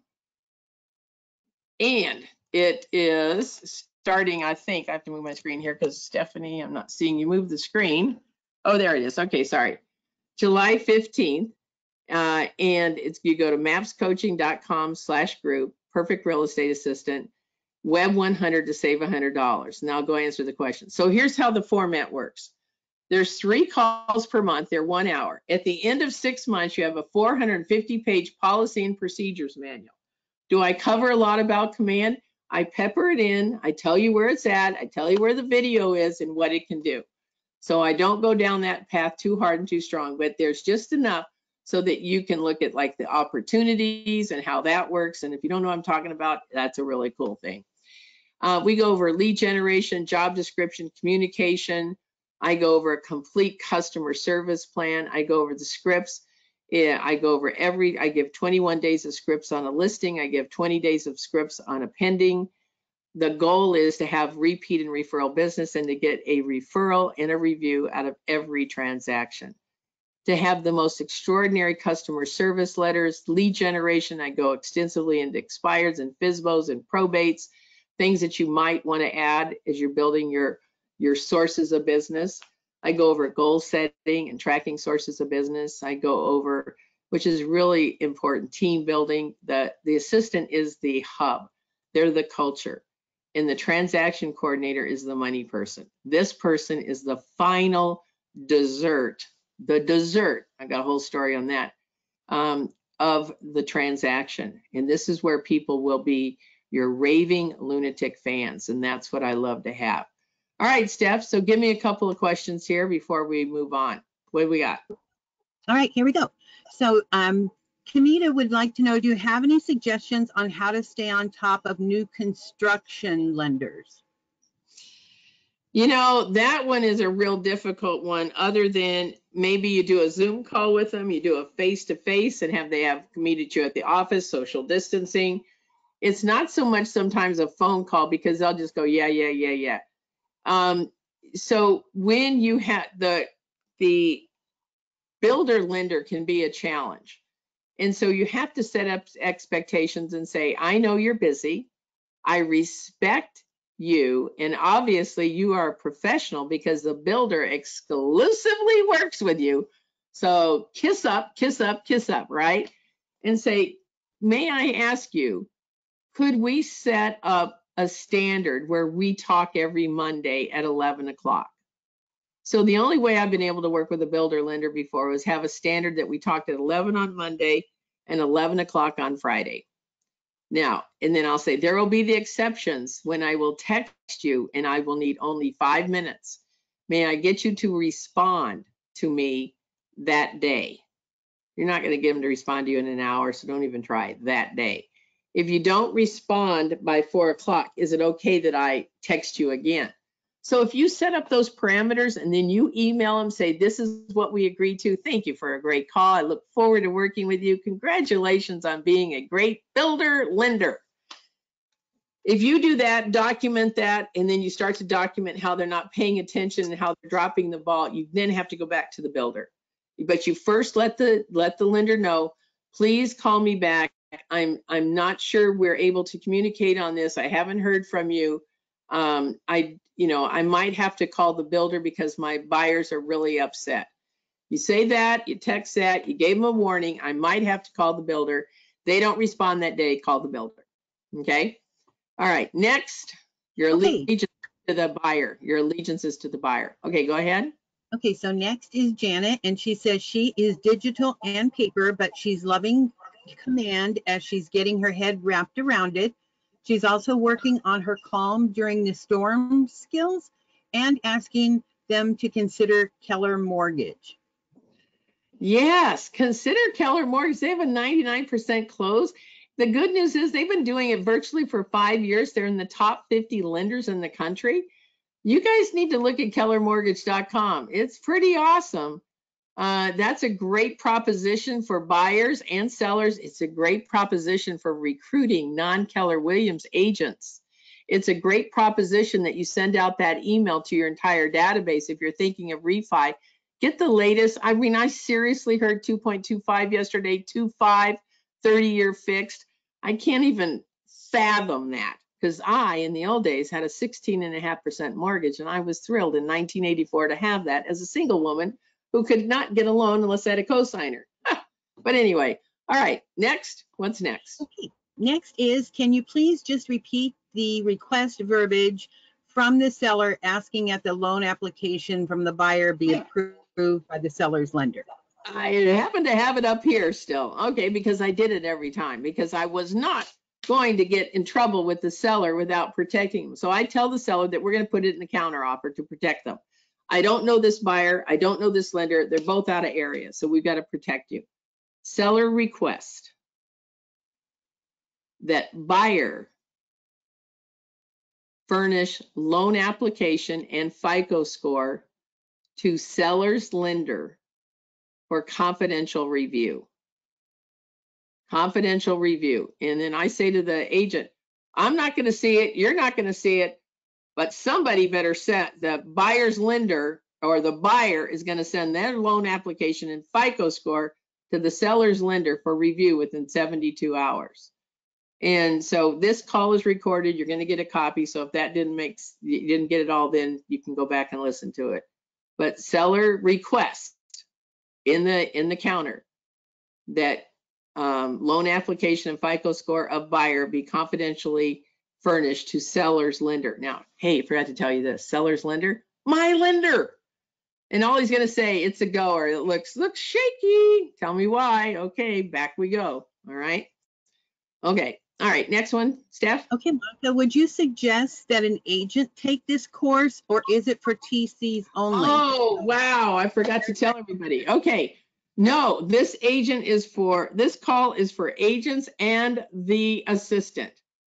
Speaker 2: And it is starting, I think, I have to move my screen here because Stephanie, I'm not seeing you move the screen. Oh, there it is. Okay, sorry. July 15th. And you go to mapscoaching.com/group, perfect real estate assistant, web 100 to save $100. Now go answer the question. So here's how the format works. There's 3 calls per month. They're 1 hour. At the end of 6 months, you have a 450-page policy and procedures manual. Do I cover a lot about command? I pepper it in. I tell you where it's at. I tell you where the video is and what it can do. So I don't go down that path too hard and too strong, but there's just enough so that you can look at like the opportunities and how that works. And if you don't know what I'm talking about, that's a really cool thing. We go over lead generation, job description, communication. I go over a complete customer service plan. I go over the scripts. I go over I give 21 days of scripts on a listing. I give 20 days of scripts on a pending. The goal is to have repeat and referral business and to get a referral and a review out of every transaction. To have the most extraordinary customer service letters, lead generation, I go extensively into expireds and FSBOs and probates, things that you might want to add as you're building your sources of business. I go over goal setting and tracking sources of business. I go over, which is really important, team building. The assistant is the hub. They're the culture. And the transaction coordinator is the money person. This person is the final dessert, the dessert, I got a whole story on that, of the transaction. And this is where people will be your raving lunatic fans. And that's what I love to have. All right, Steph, so give me a couple of questions here before we move on. What do we got?
Speaker 3: All right, here we go. So Kamita would like to know, do you have any suggestions on how to stay on top of new construction lenders?
Speaker 2: You know, that one is a real difficult one, other than maybe you do a Zoom call with them, you do a face-to-face and they have meet you at the office, social distancing. It's not so much sometimes a phone call because they'll just go, yeah. So when you have the builder lender can be a challenge. And so you have to set up expectations and say, I know you're busy. I respect you. And obviously you are a professional because the builder exclusively works with you. So kiss up, right? And say, may I ask you, could we set up a standard where we talk every Monday at 11 o'clock? So the only way I've been able to work with a builder lender before was have a standard that we talked at 11 on Monday and 11 o'clock on Friday. Now, and then I'll say there will be the exceptions when I will text you and I will need only 5 minutes. May I get you to respond to me that day? You're not going to get them to respond to you in an hour, so don't even try it that day. If you don't respond by 4 o'clock, is it okay that I text you again? So if you set up those parameters and then you email them, say, this is what we agreed to. Thank you for a great call. I look forward to working with you. Congratulations on being a great builder lender. If you do that, document that, and then you start to document how they're not paying attention and how they're dropping the ball, you then have to go back to the builder. But you first let the lender know, please call me back. I'm not sure we're able to communicate on this. I haven't heard from you. I might have to call the builder because my buyers are really upset. You say that, you text that, you gave them a warning. I might have to call the builder. They don't respond that day, call the builder. Okay. All right. Next, your allegiance to the buyer. Your allegiance is to the buyer. Okay, go ahead.
Speaker 3: Okay, so next is Janet, and she says she is digital and paper, but she's loving command as she's getting her head wrapped around it. She's also working on her calm during the storm skills and asking them to consider Keller Mortgage.
Speaker 2: Yes, consider Keller Mortgage. They have a 99% close. The good news is they've been doing it virtually for 5 years. They're in the top 50 lenders in the country. You guys need to look at kellermortgage.com. It's pretty awesome. That's a great proposition for buyers and sellers. It's a great proposition for recruiting non-Keller Williams agents. It's a great proposition that you send out that email to your entire database. If you're thinking of refi, get the latest. I mean, I seriously heard 2.25 yesterday, 2.5, 30-year fixed. I can't even fathom that, because I, in the old days, had a 16.5% mortgage, and I was thrilled in 1984 to have that as a single woman who could not get a loan unless I had a cosigner. But anyway, all right, next. What's next?
Speaker 3: Okay. Next is, can you please just repeat the request verbiage from the seller asking that the loan application from the buyer be approved by the seller's lender?
Speaker 2: I happen to have it up here still. Okay, because I did it every time, because I was not going to get in trouble with the seller without protecting them. So I tell the seller that we're going to put it in the counter offer to protect them. I don't know this buyer. I don't know this lender. They're both out of area, so we've got to protect you. Seller request that buyer furnish loan application and FICO score to seller's lender for confidential review. Confidential review. And then I say to the agent, I'm not going to see it. You're not going to see it. But somebody better set the buyer's lender, or the buyer is going to send their loan application and FICO score to the seller's lender for review within 72 hours. And so this call is recorded. You're going to get a copy. So if that you didn't get it all, then you can go back and listen to it. But seller request in the counter that loan application and FICO score of buyer be confidentially furnished to seller's lender. Now, hey, forgot to tell you this, seller's lender, my lender. And all he's going to say, it's a go, or it looks shaky. Tell me why. Okay, back we go. All right. Okay. All right. Next one, Steph.
Speaker 3: Okay, Monica, would you suggest that an agent take this course, or is it for TCs only?
Speaker 2: Oh, wow. I forgot to tell everybody. Okay. No, this call is for agents and the assistant.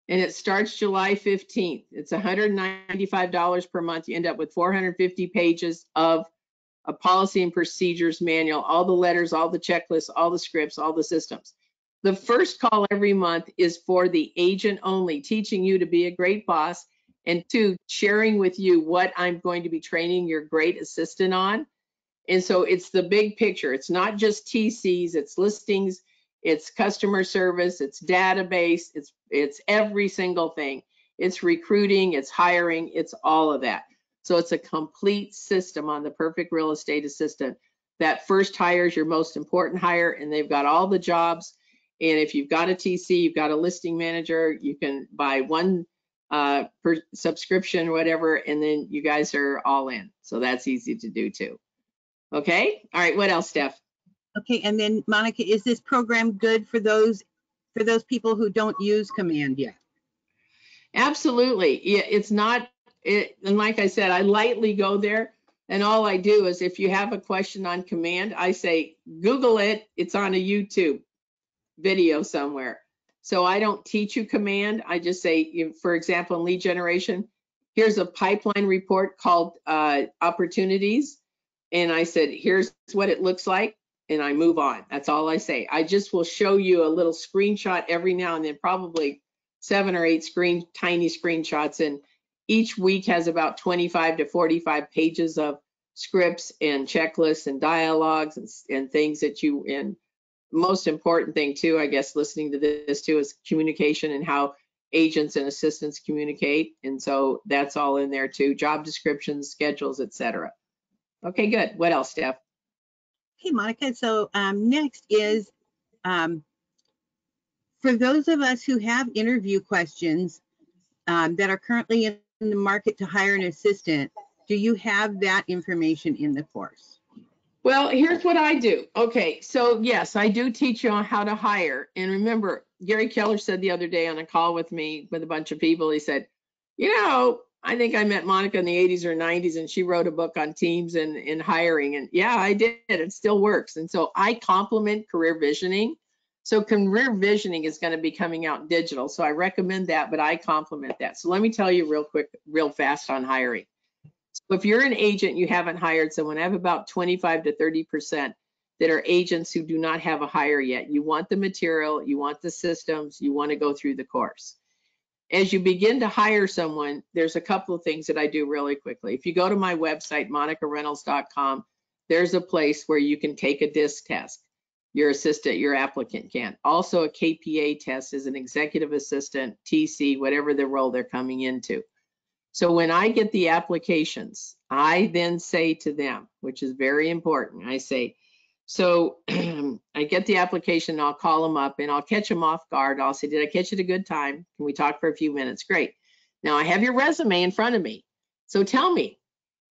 Speaker 2: And it starts July 15th. It's $195 per month. You end up with 450 pages of a policy and procedures manual, all the letters, all the checklists, all the scripts, all the systems. The first call every month is for the agent only, teaching you to be a great boss, and two, sharing with you what I'm going to be training your great assistant on. And so it's the big picture. It's not just TCs, it's listings, it's customer service, it's database, it's every single thing. It's recruiting, it's hiring, it's all of that. So it's a complete system on the perfect real estate assistant. That first hire is your most important hire, and they've got all the jobs. And if you've got a TC, you've got a listing manager, you can buy one per subscription or whatever, and then you guys are all in. So that's easy to do too. Okay. All right. What else, Steph?
Speaker 3: Okay. And then Monica, is this program good for those people who don't use Command yet?
Speaker 2: Absolutely. Yeah, it's not. And like I said, I lightly go there, and all I do is, if you have a question on Command, I say, Google it. It's on a YouTube video somewhere. So I don't teach you Command. I just say, for example, in lead generation, here's a pipeline report called opportunities. And I said, here's what it looks like, and I move on. That's all I say. I just will show you a little screenshot every now and then, probably 7 or 8 tiny screenshots. And each week has about 25 to 45 pages of scripts and checklists and dialogues and things that and most important thing too, I guess, listening to this too, is communication and how agents and assistants communicate. And so that's all in there too, job descriptions, schedules, etc. Okay, good. What else, Steph?
Speaker 3: Okay, Monica. So next is, for those of us who have interview questions that are currently in the market to hire an assistant, do you have that information in the course?
Speaker 2: Well, here's what I do. Okay, so yes, I do teach you on how to hire. And remember, Gary Keller said the other day on a call with me with a bunch of people, he said, I think I met Monica in the 80s or 90s, and she wrote a book on teams and hiring. And yeah, I did. It still works. And so I complement career visioning. So career visioning is going to be coming out digital. So I recommend that, but I complement that. So let me tell you real quick, real fast on hiring. If you're an agent, you haven't hired someone, I have about 25 to 30% that are agents who do not have a hire yet. You want the material, you want the systems, you want to go through the course. As you begin to hire someone, there's a couple of things that I do really quickly. If you go to my website, monicareynolds.com, there's a place where you can take a DISC test. Your assistant, your applicant can. Also a KPA test as an executive assistant, TC, whatever the role they're coming into. So when I get the applications, I then say to them, which is very important, I say, so I get the application, I'll call them up and I'll catch them off guard. I'll say, did I catch you at a good time? Can we talk for a few minutes? Great. Now I have your resume in front of me. So tell me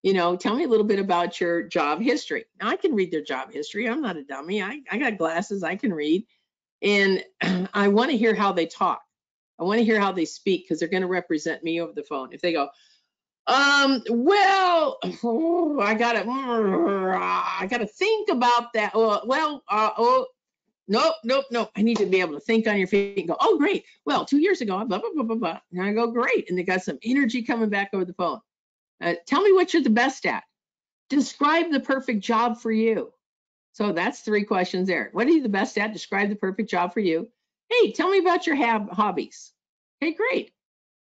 Speaker 2: a little bit about your job history. Now I can read their job history. I'm not a dummy. I got glasses, I can read. And I want to hear how they talk. I want to hear how they speak because they're going to represent me over the phone. If they go, well, I gotta think about that. Nope. I need to be able to think on your feet and go, oh, great. Well, 2 years ago, blah, blah, blah, blah, blah. And I go, great. And they got some energy coming back over the phone. Tell me what you're the best at. Describe the perfect job for you. So that's 3 questions there. What are you the best at? Describe the perfect job for you. Hey, tell me about your hobbies. Okay, great.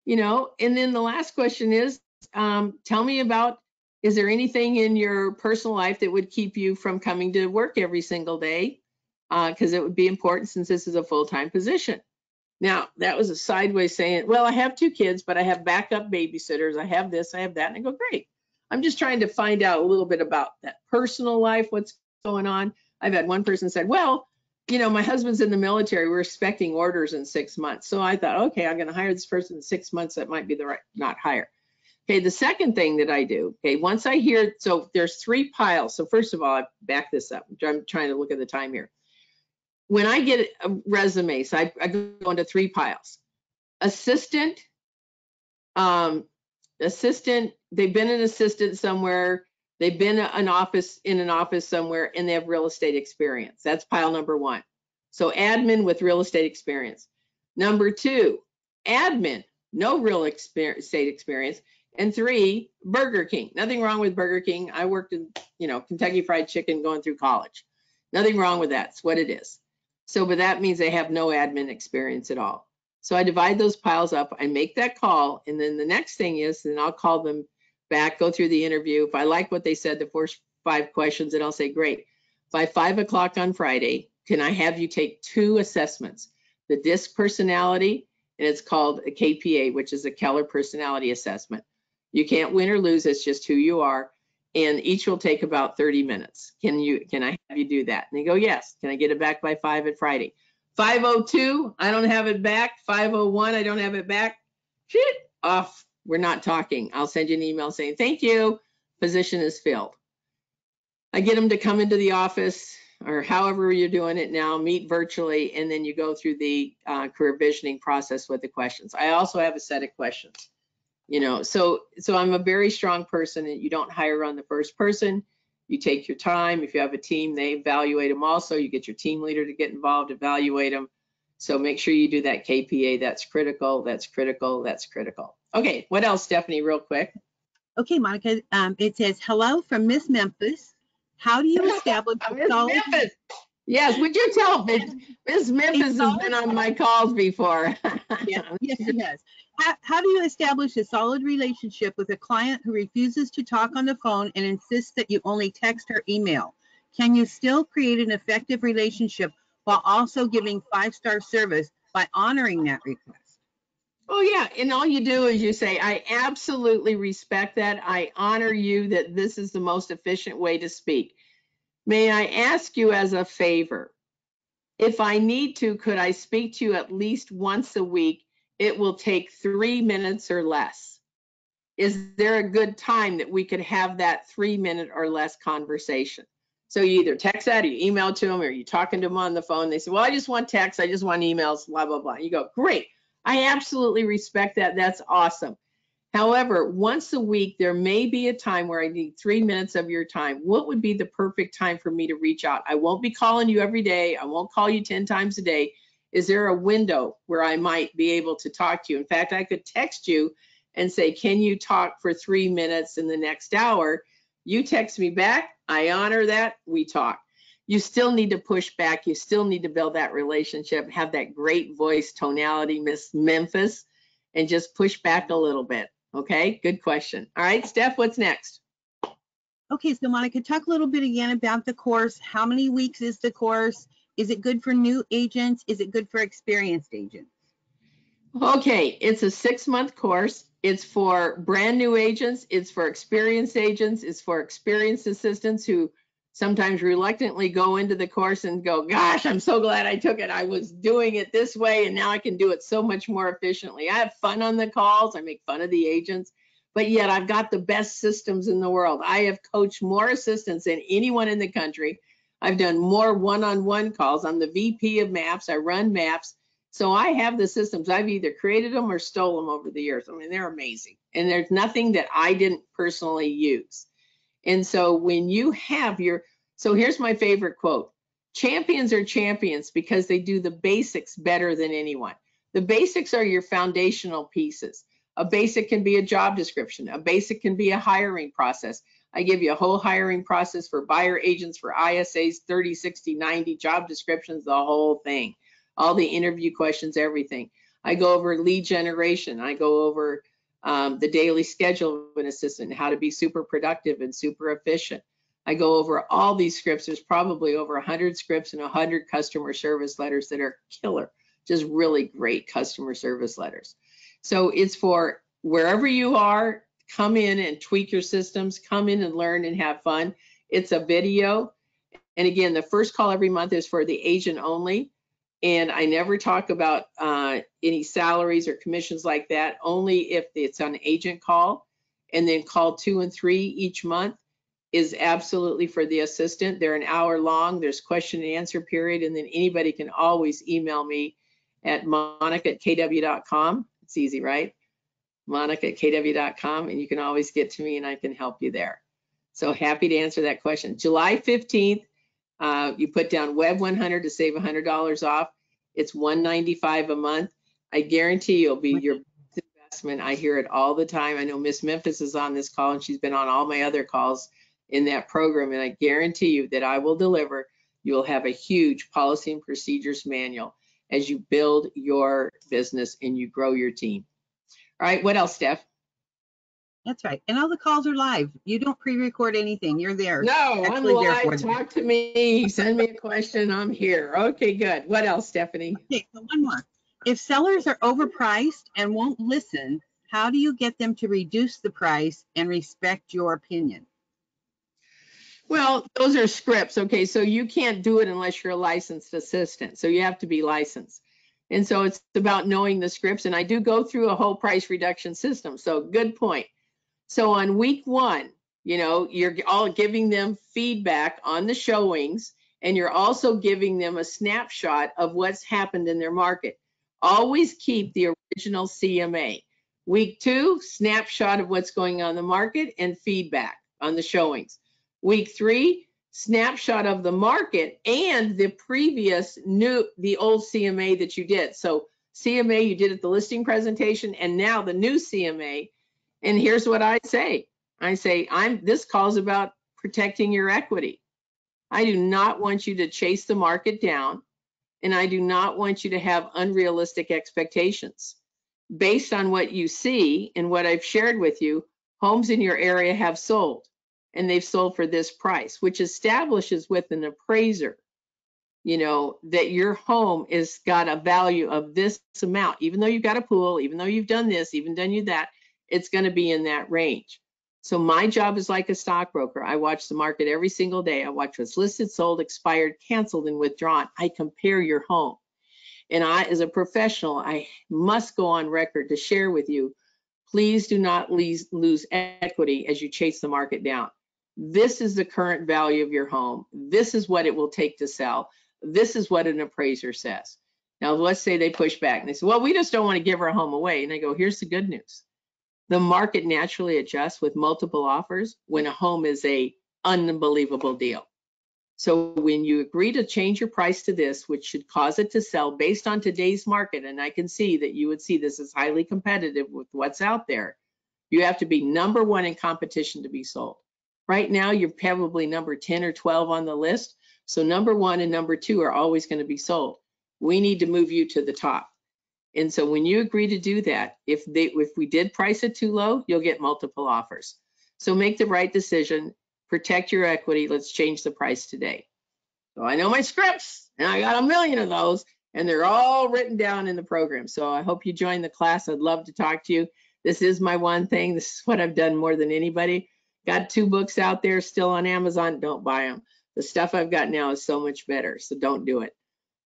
Speaker 2: And then the last question is, tell me about, is there anything in your personal life that would keep you from coming to work every single day? Because it would be important since this is a full-time position. Now, that was a sideways saying, well, I have 2 kids, but I have backup babysitters. I have this, I have that. And I go, great. I'm just trying to find out a little bit about that personal life, what's going on. I've had one person said, well, my husband's in the military. We're expecting orders in 6 months. So I thought, okay, I'm going to hire this person in 6 months. That might be the right, not hire. Okay, the second thing that I do, okay, once I hear, so there's 3 piles. So first of all, I back this up. I'm trying to look at the time here. When I get a resume, so I go into 3 piles. Assistant, they've been an assistant somewhere. They've been in an office somewhere, and they have real estate experience. That's pile number 1. So admin with real estate experience. Number 2, admin, no real estate experience. And 3, Burger King. Nothing wrong with Burger King. I worked in, Kentucky Fried Chicken going through college. Nothing wrong with that. It's what it is. So, but that means they have no admin experience at all. So I divide those piles up. I make that call. And then the next thing is, then I'll call them back, go through the interview. If I like what they said, the first 5 questions, then I'll say, great. By 5 o'clock on Friday, can I have you take 2 assessments? The DISC personality, and it's called a KPA, which is a Keller personality assessment. You can't win or lose, it's just who you are. And each will take about 30 minutes. Can I have you do that? And they go, yes. Can I get it back by 5 at Friday? 5:02, I don't have it back. 5:01, I don't have it back. Shit, off. We're not talking. I'll send you an email saying, thank you, position is filled. I get them to come into the office or however you're doing it now, meet virtually, and then you go through the career visioning process with the questions. I also have a set of questions. So I'm a very strong person, and you don't hire on the first person. You take your time. If you have a team, they evaluate them also. You get your team leader to get involved, evaluate them. So make sure you do that KPA. That's critical. That's critical. That's critical. Okay, what else, Stephanie, real quick?
Speaker 3: Okay, Monica, it says, hello from Miss Memphis. How do you establish a solid...
Speaker 2: Memphis. Yes, would you tell Miss Memphis has been on my calls before.
Speaker 3: Yes, she has. How do you establish a solid relationship with a client who refuses to talk on the phone and insists that you only text or email? Can you still create an effective relationship while also giving 5-star service by honoring that request?
Speaker 2: Oh, yeah. And all you do is you say, I absolutely respect that. I honor you that this is the most efficient way to speak. May I ask you as a favor, if I need to, could I speak to you at least once a week? It will take 3 minutes or less. Is there a good time that we could have that 3-minute or less conversation? So you either text that or you email to them or you're talking to them on the phone. They say, well, I just want text. I just want emails, blah, blah, blah. You go, great. I absolutely respect that. That's awesome. However, once a week, there may be a time where I need 3 minutes of your time. What would be the perfect time for me to reach out? I won't be calling you every day. I won't call you 10 times a day. Is there a window where I might be able to talk to you? In fact, I could text you and say, can you talk for 3 minutes in the next hour? You text me back, I honor that, we talk. You still need to push back. You still need to build that relationship, have that great voice tonality, Miss Memphis, and just push back a little bit. Okay, good question. All right, Steph, what's next?
Speaker 3: Okay, so Monica, talk a little bit again about the course. How many weeks is the course? Is it good for new agents? Is it good for experienced agents?
Speaker 2: Okay, it's a 6-month course. It's for brand new agents. It's for experienced agents. It's for experienced assistants who sometimes reluctantly go into the course and go, gosh, I'm so glad I took it. I was doing it this way and now I can do it so much more efficiently. I have fun on the calls. I make fun of the agents, but yet I've got the best systems in the world. I have coached more assistants than anyone in the country. I've done more one-on-one calls. I'm the VP of MAPS. I run MAPS. So I have the systems. I've either created them or stole them over the years. I mean, they're amazing. And there's nothing that I didn't personally use. And so when you have so here's my favorite quote. Champions are champions because they do the basics better than anyone. The basics are your foundational pieces. A basic can be a job description. A basic can be a hiring process. I give you a whole hiring process for buyer agents, for ISAs, 30, 60, 90 job descriptions, the whole thing. All the interview questions, everything. I go over lead generation. I go over the daily schedule of an assistant, how to be super productive and super efficient. I go over all these scripts. There's probably over 100 scripts and 100 customer service letters that are killer, just really great customer service letters. So it's for wherever you are, come in and tweak your systems, come in and learn and have fun. It's a video. And again, the first call every month is for the agent only. And I never talk about any salaries or commissions like that, only if it's an agent call. And then call 2 and 3 each month is absolutely for the assistant. They're an hour long. There's question and answer period. And then anybody can always email me at monica@kw.com. It's easy, right? monica@kw.com. And you can always get to me and I can help you there. So happy to answer that question. July 15th. You put down Web 100 to save $100 off. It's $195 a month. I guarantee you'll be your best investment. I hear it all the time. I know Miss Memphis is on this call and she's been on all my other calls in that program. And I guarantee you that I will deliver. You will have a huge policy and procedures manual as you build your business and you grow your team. All right, what else, Steph?
Speaker 3: That's right. And all the calls are live. You don't pre-record anything. You're there.
Speaker 2: No, I'm live. Talk to me. Send me a question. I'm here. Okay, good. What else, Stephanie?
Speaker 3: Okay, so one more. If sellers are overpriced and won't listen, how do you get them to reduce the price and respect your opinion?
Speaker 2: Well, those are scripts. Okay, so you can't do it unless you're a licensed assistant. So you have to be licensed. And so it's about knowing the scripts. And I do go through a whole price reduction system. So good point. So on week 1, you're all giving them feedback on the showings, and you're also giving them a snapshot of what's happened in their market. Always keep the original CMA. Week 2, snapshot of what's going on in the market and feedback on the showings. Week 3, snapshot of the market and the the old CMA that you did. So CMA you did at the listing presentation and now the new CMA. And here's what I say. I say, this call's about protecting your equity. I do not want you to chase the market down, and I do not want you to have unrealistic expectations. Based on what you see and what I've shared with you, homes in your area have sold, and they've sold for this price, which establishes with an appraiser, that your home is got a value of this amount. Even though you've got a pool, even though you've done this, even done you that, it's going to be in that range. So my job is like a stockbroker. I watch the market every single day. I watch what's listed, sold, expired, canceled, and withdrawn. I compare your home. And I, as a professional, I must go on record to share with you, please do not lose equity as you chase the market down. This is the current value of your home. This is what it will take to sell. This is what an appraiser says. Now, let's say they push back and they say, well, we just don't want to give our home away. And I go, here's the good news. The market naturally adjusts with multiple offers when a home is an unbelievable deal. So when you agree to change your price to this, which should cause it to sell based on today's market, and I can see that you would see this as highly competitive with what's out there, you have to be number one in competition to be sold. Right now, you're probably number 10 or 12 on the list. So number one and number two are always going to be sold. We need to move you to the top. And so when you agree to do that, if we did price it too low, you'll get multiple offers. So make the right decision, protect your equity. Let's change the price today. So I know my scripts, and I got 1 million of those, and they're all written down in the program. So I hope you join the class. I'd love to talk to you. This is my one thing. This is what I've done more than anybody. Got 2 books out there still on Amazon. Don't buy them. The stuff I've got now is so much better, so don't do it.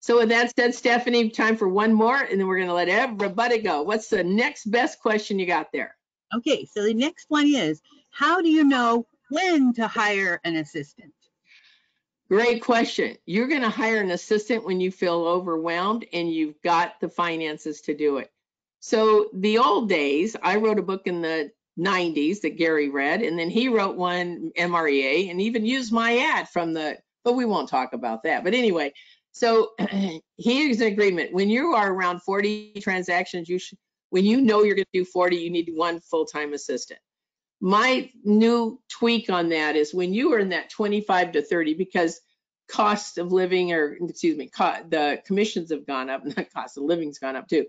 Speaker 2: So with that said, Stephanie, time for one more, and then we're going to let everybody go. What's the next best question you got there?
Speaker 3: Okay, so the next one is, how do you know when to hire an assistant?
Speaker 2: Great question. You're going to hire an assistant when you feel overwhelmed and you've got the finances to do it. So the old days, I wrote a book in the 90s that Gary read, and then he wrote one, MREA, and even used my ad from the, but we won't talk about that. But anyway, so here's an agreement. When you are around 40 transactions, you should, when you know you're going to do 40, you need 1 full-time assistant. My new tweak on that is when you are in that 25 to 30, because cost of living, or excuse me, the commissions have gone up, not cost of living's gone up too.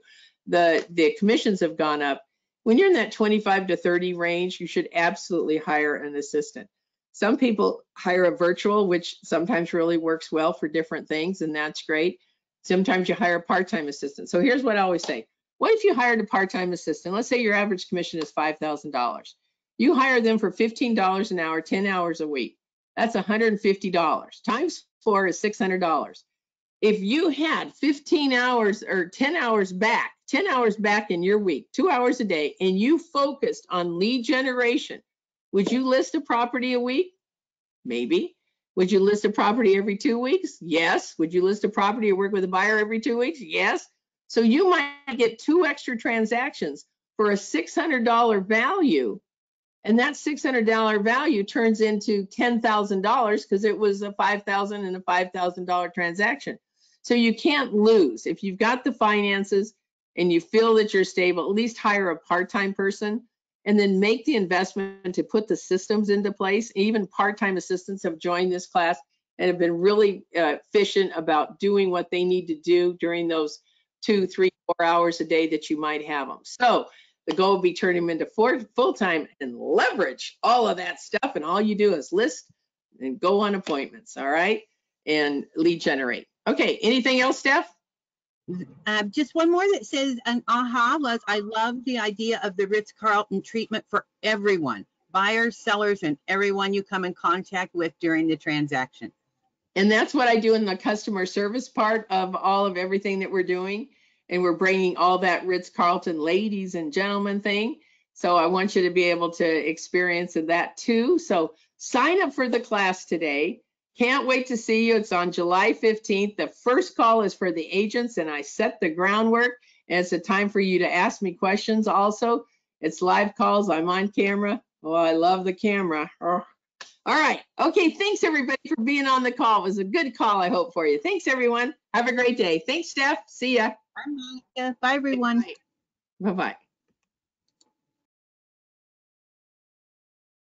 Speaker 2: The commissions have gone up. When you're in that 25 to 30 range, you should absolutely hire an assistant. Some people hire a virtual, which sometimes really works well for different things, and that's great. Sometimes you hire a part-time assistant. So here's what I always say. What if you hired a part-time assistant? Let's say your average commission is $5,000. You hire them for $15 an hour, 10 hours a week. That's $150. Times 4 is $600. If you had 15 hours or 10 hours back in your week, 2 hours a day, and you focused on lead generation, would you list a property a week? Maybe. Would you list a property every 2 weeks? Yes. Would you list a property or work with a buyer every 2 weeks? Yes. So you might get 2 extra transactions for a $600 value. And that $600 value turns into $10,000 because it was a $5,000 and a $5,000 transaction. So you can't lose. If you've got the finances and you feel that you're stable, at least hire a part-time person and then make the investment to put the systems into place. Even part-time assistants have joined this class and have been really efficient about doing what they need to do during those 2, 3, 4 hours a day that you might have them. So the goal would be turn them into full-time and leverage all of that stuff. And all you do is list and go on appointments, all right? And lead generate. Okay, anything else, Steph?
Speaker 3: Just one more that says an aha was, I love the idea of the Ritz-Carlton treatment for everyone, buyers, sellers, and everyone you come in contact with during the transaction.
Speaker 2: And that's what I do in the customer service part of all of everything that we're doing. And we're bringing all that Ritz-Carlton ladies and gentlemen thing. So I want you to be able to experience that too. So sign up for the class today. Can't wait to see you. It's on July 15th. The first call is for the agents, and I set the groundwork. And it's a time for you to ask me questions also. It's live calls. I'm on camera. Oh, I love the camera. Oh. All right. Okay. Thanks, everybody, for being on the call. It was a good call, I hope, for you. Thanks, everyone. Have a great day. Thanks, Steph. See ya.
Speaker 3: Bye, Monica. Bye, everyone.
Speaker 2: Bye-bye.